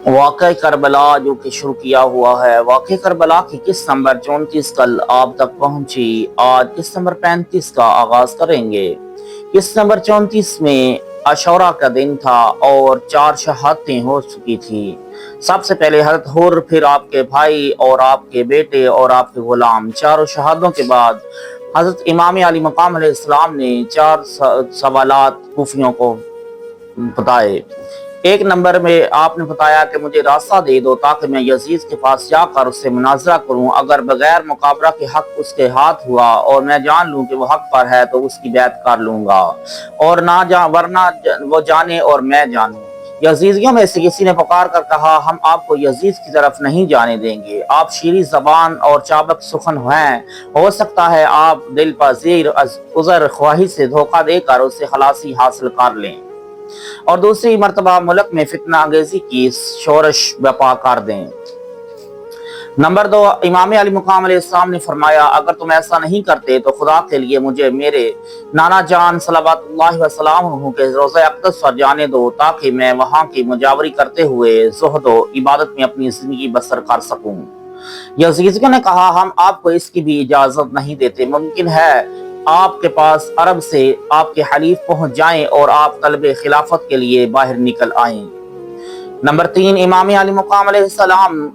واقعہ کربلا جو کہ شروع کیا ہوا ہے، واقعہ کربلا کی قسط نمبر 34 کل آپ تک پہنچی۔ آج قسط نمبر 35 کا آغاز کریں گے۔ قسط نمبر 34 میں عاشورہ کا دن تھا اور 4 شہادتیں ہو چکی تھی۔ سب سے پہلے حضرت حر، پھر آپ کے بھائی اور آپ کے بیٹے اور آپ کے غلام۔ چاروں شہادتوں کے بعد حضرت امام علی مقام علیہ السلام نے 4 سوالات کوفیوں کو بتائے۔ ایک نمبر میں آپ نے بتایا کہ مجھے راستہ دے دو تاکہ میں یزید کے پاس جا کر اس سے مناظرہ کروں، اگر بغیر مقابلہ کے حق اس کے ہاتھ ہوا اور میں جان لوں کہ وہ حق پر ہے تو اس کی بیعت کر لوں گا، اور ورنہ وہ جانے اور میں جانوں۔ یزیدیوں میں سے کسی نے پکار کر کہا، ہم آپ کو یزید کی طرف نہیں جانے دیں گے، آپ شیریں زبان اور چابک سخن ہیں، ہو سکتا ہے آپ دل پذیر عذر خواہی سے دھوکہ دے کر اس سے خلاصی حاصل کر لیں اور دوسری مرتبہ ملک میں فتنہ انگیزی کی شورش برپا کر دیں۔ نمبر 2، امام علی مقام علیہ السلام نے فرمایا، اگر تم ایسا نہیں کرتے تو خدا کے لیے مجھے میرے نانا جان صلوات اللہ وسلام کے روضہ اقدس پر جانے دو تاکہ میں وہاں کی مجاوری کرتے ہوئے زہد و عبادت میں اپنی زندگی بسر کر سکوں۔ یزیدیوں نے کہا، ہم آپ کو اس کی بھی اجازت نہیں دیتے، ممکن ہے آپ کے پاس عرب سے آپ کے حلیف پہنچ جائیں اور آپ طلب خلافت کے لیے باہر نکل آئیں۔ نمبر 3، امام علی مقام علیہ السلام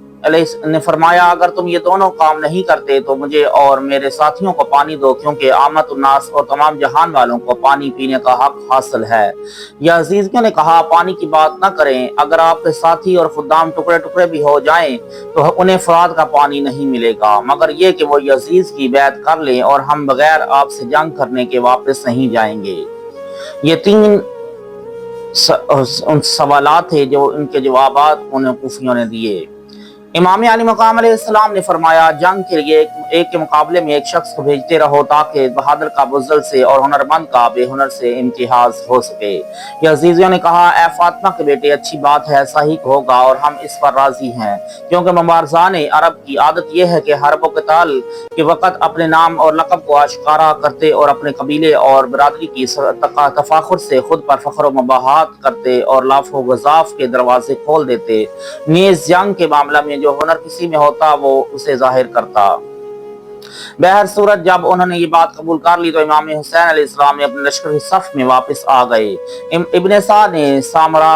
نے فرمایا، اگر تم یہ دونوں کام نہیں کرتے تو مجھے اور میرے ساتھیوں کو پانی دو، کیونکہ عامت الناس اور تمام جہان والوں کو پانی پینے کا حق حاصل ہے۔ یزیدیوں نے کہا، پانی کی بات نہ کریں، اگر آپ کے ساتھی اور خدام ٹکڑے ٹکڑے بھی ہو جائیں تو انہیں فرات کا پانی نہیں ملے گا، مگر یہ کہ وہ یزید کی بیعت کر لیں اور ہم بغیر آپ سے جنگ کرنے کے واپس نہیں جائیں گے۔ یہ 3 سوالات تھے جو ان کے جوابات انہیں کوفیوں نے دیے۔ امام علی مقام علیہ السلام نے فرمایا، جنگ کے لیے ایک کے مقابلے میں ایک شخص کو بھیجتے رہو تاکہ بہادر کا بزدل سے اور ہنرمند کا بے ہنر سے امتیاز ہو سکے۔ یزیدیوں نے کہا، اے فاطمہ کے بیٹے، اچھی بات ہے، ایسا ہی ہوگا اور ہم اس پر راضی ہیں، کیونکہ مبارزان عرب کی عادت یہ ہے کہ حرب و قتال کے وقت اپنے نام اور لقب کو آشکارا کرتے اور اپنے قبیلے اور برادری کی تفاخر سے خود پر فخر و مباحات کرتے اور لاف و گزاف کے دروازے کھول دیتے۔ نیز جنگ کے معاملہ میں جو ہنر کسی میں ہوتا وہ اسے ظاہر کرتا۔ بہر صورت جب انہوں نے یہ بات قبول کر لی تو امام حسین علیہ السلام نے اپنے لشکر کی صف میں واپس آ گئے۔ ابن سعد نے سامرا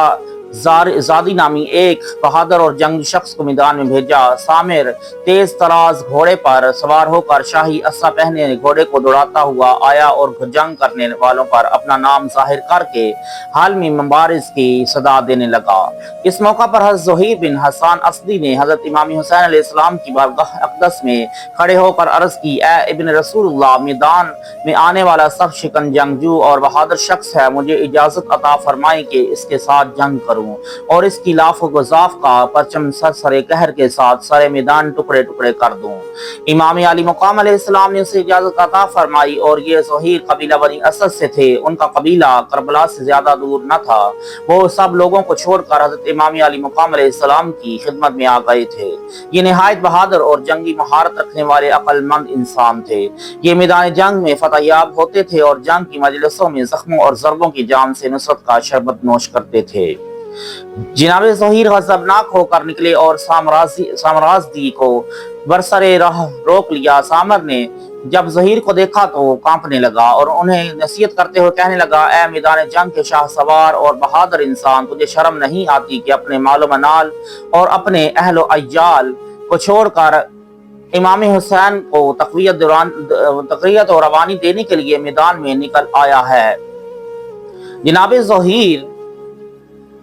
زادی نامی ایک بہادر اور جنگی شخص کو میدان میں بھیجا۔ سامر تیز تراز گھوڑے پر سوار ہو کر شاہی اسا پہنے گھوڑے کو دوڑاتا ہوا آیا اور جنگ کرنے والوں پر اپنا نام ظاہر کر کے عالمی مبارز کی صدا دینے لگا۔ اس موقع پر حضرت زہیر بن حسان اسدی نے حضرت امام حسین علیہ السلام کی بارگاہ اقدس میں کھڑے ہو کر عرض کی، اے ابن رسول اللہ، میدان میں آنے والا سب شکن جنگجو اور بہادر شخص ہے، مجھے اجازت عطا فرمائیں کہ اس کے ساتھ جنگ کروں اور اس کی لاف و گزاف کا پرچم سر قہر کے ساتھ سارے میدان ٹکڑے ٹکڑے کر دوں۔ امام علی مقام علیہ السلام نے اسے اجازت عطا فرمائی اور یہ زہیر قبیلہ بنی اسد سے تھے، ان کا قبیلہ کربلا سے زیادہ دور نہ تھا، وہ سب لوگوں کو چھوڑ کر حضرت امام علی مقام علیہ السلام کی خدمت میں آ گئے تھے۔ یہ نہایت بہادر اور جنگی مہارت رکھنے والے عقل مند انسان تھے۔ یہ میدان جنگ میں فتح یاب ہوتے تھے اور جنگ کی مجلسوں میں زخموں اور ضربوں کی جام سے نصرت کا شربت نوش کرتے تھے۔ جناب ظہیر غضبناک ہو کر نکلے اور سامرازدی کو برسرے راہ روک لیا۔ سامر نے جب ظہیر کو دیکھا تو کانپنے لگا اور انہیں نصیحت کرتے ہوئے کہنے لگا، اے میدان جنگ کے شاہ سوار اور بہادر انسان، تجھے شرم نہیں آتی کہ اپنے مال و منال اور اپنے اہل و عیال کو چھوڑ کر امام حسین کو تقویت اور روانی دینے کے لیے میدان میں نکل آیا ہے؟ جناب ظہیر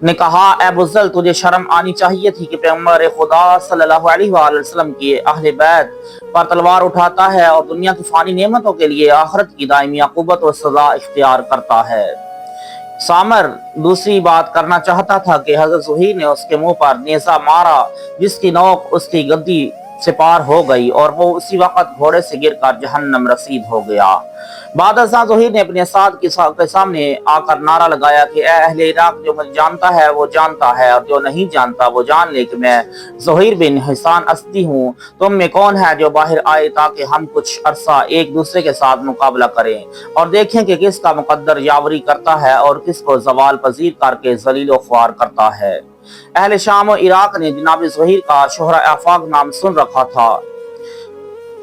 نے کہا، اے بزدل، تجھے شرم آنی چاہیے تھی کہ پیغمبر خدا صلی اللہ علیہ وآلہ وسلم کی اہل بیت پر تلوار اٹھاتا ہے اور دنیا کی فانی نعمتوں کے لیے آخرت کی دائمی عقوبت و سزا اختیار کرتا ہے۔ سامر دوسری بات کرنا چاہتا تھا کہ حضرت ظہیر نے اس کے منہ پر نیزہ مارا، جس کی نوک اس کی گدی سے پار ہو گئی اور وہ اسی وقت گھوڑے سے گر کر جہنم رسید ہو گیا۔ بعد ازاں ظہیر نے اپنے ساتھ کے سامنے آ کر نعرہ لگایا کہ اے اہل عراق، جو مجھے جانتا ہے وہ جانتا ہے اور جو نہیں جانتا وہ جان لے کہ میں زہیر بن حسان اسدی ہوں۔ تم میں کون ہے جو باہر آئے تاکہ ہم کچھ عرصہ ایک دوسرے کے ساتھ مقابلہ کریں اور دیکھیں کہ کس کا مقدر یاوری کرتا ہے اور کس کو زوال پذیر کر کے ذلیل و خوار کرتا ہے۔ اہل شام و عراق نے جناب زہیر کا شہرہ آفاق نام سن رکھا تھا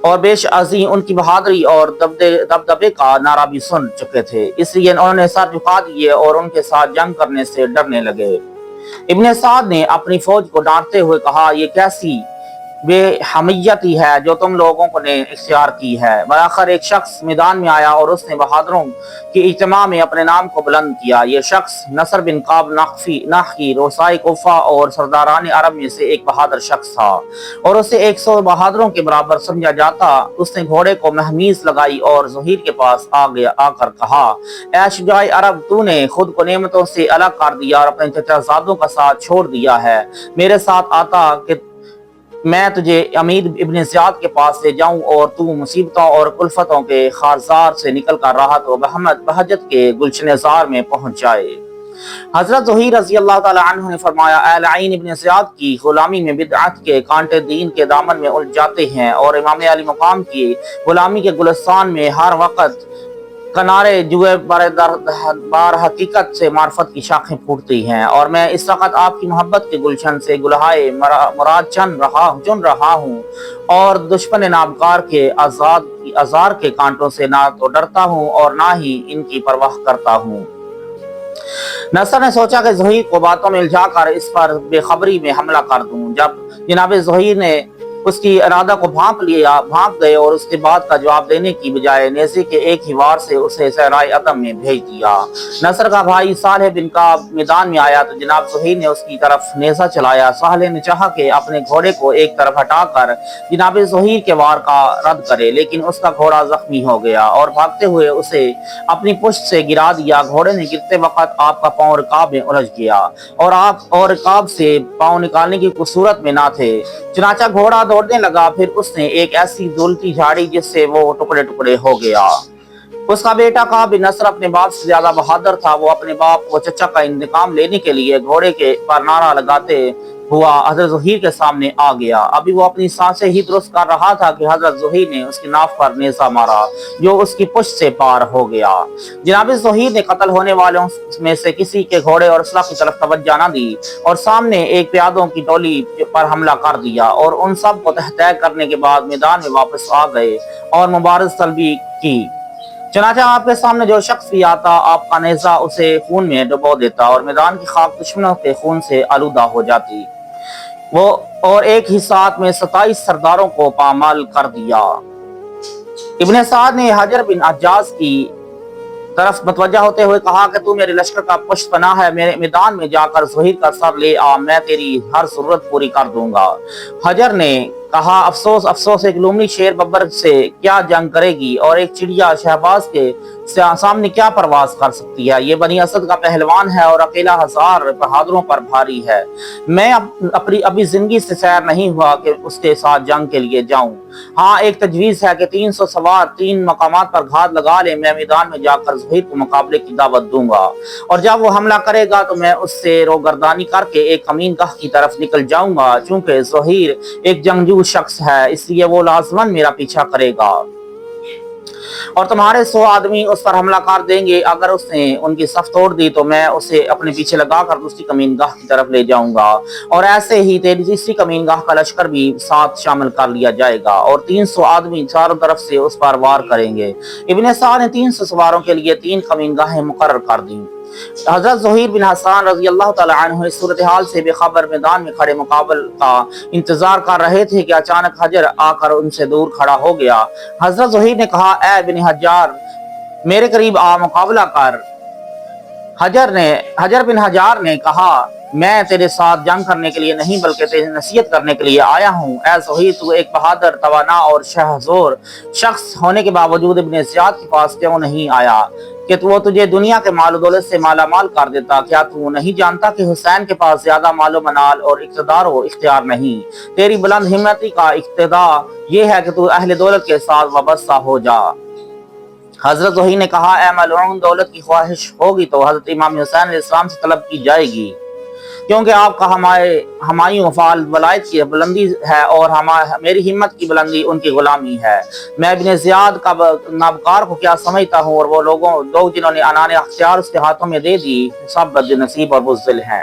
اور بیش عظیم ان کی بہادری اور دبدبے کا نعرہ بھی سن چکے تھے، اس لیے انہوں نے سر جھکا دیے اور ان کے ساتھ جنگ کرنے سے ڈرنے لگے۔ ابن سعد نے اپنی فوج کو ڈانٹتے ہوئے کہا، یہ کیسی بے حمیتی ہے جو تم لوگوں نے اختیار کی ہے۔ بآخر ایک شخص میدان میں آیا اور اس نے بہادروں کے اجتماع میں اپنے نام کو بلند کیا۔ یہ شخص نصر بن کعب نخعی روسائے کوفہ اور سرداران عرب میں سے ایک بہادر شخص تھا اور اسے 100 بہادروں کے برابر سمجھا جاتا۔ اس نے گھوڑے کو مہمیز لگائی اور زہیر کے پاس آ کر کہا، اے شجاع عرب، تو نے خود کو نعمتوں سے الگ کر دیا اور اپنے چچا زادوں کا ساتھ چھوڑ دیا ہے۔ میرے ساتھ آتا کہ میں تجھے امیر ابن زیاد کے پاس لے جاؤں اور تو مصیبتوں اور کلفتوں کے خارزار سے نکل کر راحت و بہجت کے گلشن زار میں پہنچ جائے۔ حضرت زہیر رضی اللہ تعالی عنہ نے فرمایا، اہل عین ابن زیاد کی غلامی میں بدعت کے کانٹے دین کے دامن میں الجھ جاتے ہیں اور امام علی مقام کی غلامی کے گلستان میں ہر وقت کنارے جوئے بار حقیقت سے معرفت کی شاخیں پھوٹتی ہیں، اور میں اس وقت آپ کی محبت کے گلشن سے گلہائے مراد چن رہا ہوں اور دشمن نابکار کے آزار کے کانٹوں سے نہ تو ڈرتا ہوں اور نہ ہی ان کی پرواہ کرتا ہوں۔ نصر نے سوچا کہ زہیر کو باتوں میں الجھا کر اس پر بے خبری میں حملہ کر دوں۔ جب جناب زہیر نے اس کی ارادہ کو بھانپ گئے اور اس کے بعد کا جواب دینے کی بجائے نیزے کے ایک ہی وار سے اسے صحرائے عدم میں بھیج دیا۔ نصر کا بھائی صالح بن کعب میدان میں آیا تو جناب زہیر نے اس کی طرف نیزہ چلایا۔ صالح نے چاہا کہ اپنے گھوڑے کو ایک طرف ہٹا کر جناب زہیر کے وار کا رد کرے، لیکن اس کا گھوڑا زخمی ہو گیا اور بھاگتے ہوئے اسے اپنی پشت سے گرا دیا۔ گھوڑے نے گرتے وقت آپ کا پاؤں رکاب میں الجھ گیا اور آپ اور رکاب سے پاؤں نکالنے کی صورت میں نہ تھے، چنانچہ گھوڑا دوڑنے لگا۔ پھر اس نے ایک ایسی دولتی جھاڑی جس سے وہ ٹکڑے ٹکڑے ہو گیا۔ اس کا بیٹا کعب بن نصر اپنے باپ سے زیادہ بہادر تھا۔ وہ اپنے باپ و چچا کا انتقام لینے کے لیے گھوڑے کے پر نعرہ لگاتے ہوا حضرت زہیر کے سامنے آ گیا۔ ابھی وہ اپنی سانسیں ہی درست کر رہا تھا کہ حضرت زہیر نے اس کی ناف پر نیزہ مارا جو اس کی پشت سے پار ہو گیا۔ جناب زہیر نے قتل ہونے والوں میں سے کسی کے گھوڑے اور اسلحہ کی طرف توجہ نہ دی اور سامنے ایک پیادوں کی ٹولی پر حملہ کر دیا اور ان سب کو تہہ کرنے کے بعد میدان میں واپس آ گئے اور مبارز طلبی کی۔ چنانچہ آپ کے سامنے جو شخص بھی آتا، آپ کا نیزہ اسے خون میں ڈبو دیتا اور میدان کی خاک دشمنوں کے خون سے آلودہ ہو جاتی۔ وہ اور ایک ہی ساتھ میں 27 سرداروں کو پامال کر دیا۔ ابن سعد نے حجر بن حجاز کی طرف متوجہ ہوتے ہوئے کہا کہ تو میرے لشکر کا پشت پناہ ہے، میرے میدان میں جا کر زہیر کا سر لے آ، میں تیری ہر ضرورت پوری کر دوں گا۔ حجر نے کہا، افسوس افسوس، ایک لومڑی شیر ببر سے کیا جنگ کرے گی اور ایک چڑیا شہباز کے سامنے کیا پرواز کر سکتی ہے؟ یہ بنی اسد کا پہلوان ہے اور اکیلا 1000 بہادروں پر بھاری ہے۔ میں ابھی زندگی سے سیر نہیں ہوا کہ اس کے ساتھ جنگ کے لیے جاؤں۔ ہاں، ایک تجویز ہے کہ 300 سوار 3 مقامات پر گھات لگا لے، میں میدان میں جا کر زہیر کو مقابلے کی دعوت دوں گا اور جب وہ حملہ کرے گا تو میں اس سے روگردانی کر کے ایک کمین گاہ کی طرف نکل جاؤں گا۔ چونکہ زہیر ایک جنگجو شخص ہے اس لیے وہ لازماً میرا پیچھا کرے گا اور تمہارے 100 آدمی اس پر حملہ کر دیں گے۔ اگر اس نے ان کی صف توڑ دی تو میں اسے اپنے پیچھے لگا کر دوسری کمین گاہ کی طرف لے جاؤں گا اور ایسے ہی تیسری کمین گاہ کا لشکر بھی ساتھ شامل کر لیا جائے گا اور 300 آدمی چاروں طرف سے اس پر وار کریں گے۔ ابن سعد نے 300 سواروں کے لیے 3 کمین گاہیں مقرر کر دیں۔ حضرت زہیر بن حسان رضی اللہ تعالی عنہ اس صورتحال سے بے خبر میدان میں کھڑے مقابل کا انتظار کر رہے تھے کہ اچانک حجر آ کر ان سے دور کھڑا ہو گیا۔ حضرت زہیر نے کہا، اے بن حجار، میرے قریب آ، مقابلہ کر۔ حجر بن حجار نے کہا، میں تیرے ساتھ جنگ کرنے کے لیے نہیں بلکہ تیری نصیحت کرنے کے لیے آیا ہوں۔ اے زہیر، تو ایک بہادر، توانا اور شہزور شخص ہونے کے باوجود ابن زیاد کے پاس کیوں نہیں آیا کہ وہ تجھے دنیا کے مال و دولت سے مالا مال کر دیتا؟ کیا تو نہیں جانتا کہ حسین کے پاس زیادہ مال و منال اور اقتدار و اختیار نہیں؟ تیری بلند ہمتی کا اقتدا یہ ہے کہ تو اہل دولت کے ساتھ وابستہ ہو جا۔ حضرت زہیر نے کہا، اے ملعون، دولت کی خواہش ہوگی تو حضرت امام حسین علیہ السلام سے طلب کی جائے گی، کیونکہ آپ کا ہمایوں فعال ولایت کی بلندی ہے اور میری ہمت کی بلندی ان کی غلامی ہے۔ میں ابن زیاد کا نابکار کو کیا سمجھتا ہوں اور وہ لوگ جنہوں نے عنان اختیار اس کے ہاتھوں میں دے دی، سب بد نصیب اور بزدل ہیں۔